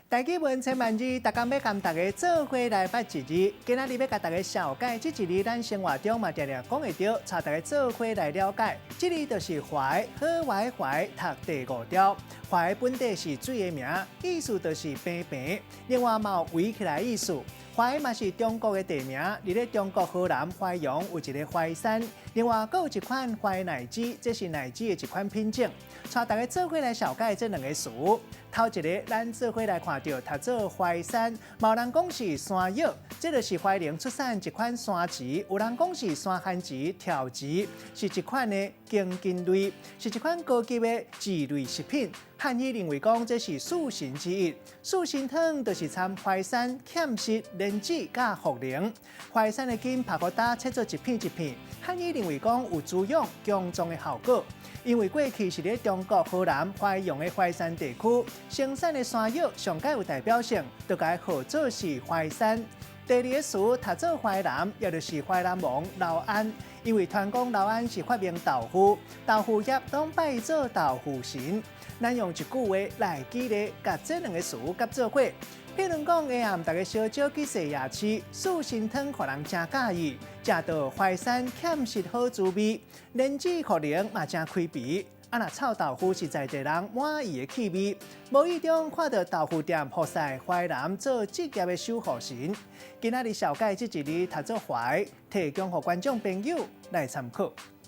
大家问千万字，大家要跟大家做伙来捌一日。今仔日要甲大家小解这一日，咱生活中嘛常常讲会到，带大家做伙来了解。这日就是怀，好怀怀，读第5条。怀本地是水的名，意思就是平平。另外嘛有围起来意思。怀嘛是中国的地名，伫咧中国河南淮阳有一个淮山。另外，还有一款淮奶鸡，这是奶鸡的一款品种。带大家做伙来小解这2个词。头一个，咱做伙来看到，读做淮山，有人讲是山药，这就是怀宁出产一款山芪；有人讲是山番芪、条芪，是一款的茎茎类，是一款高级的芪类食品。汉语认为讲这是四神之一，四神汤就是掺淮山、芡实、莲子加茯苓。淮山的茎拍个打切做一片一片，汉语认为讲有滋养强壮的效果。因为过去是咧中国河南淮阳的淮山地区生产的山药，上界有代表性，就该号做是淮山。第2个词读做淮南，也就是淮南王老安。因为传讲老安是发明豆腐，豆腐叶当拜做豆腐神。咱用一句话来举例，甲这2个词夹做伙。譬如讲，下暗大家烧酒去洗牙齿，四神汤互人真介意，食到淮山芡实好滋味，莲子茯苓嘛真开鼻。若臭豆腐是在地人满意的气味。无意中看到豆腐店曝晒淮南做职业的守护神。今仔日小解这一日读做淮，提供给观众朋友来参考。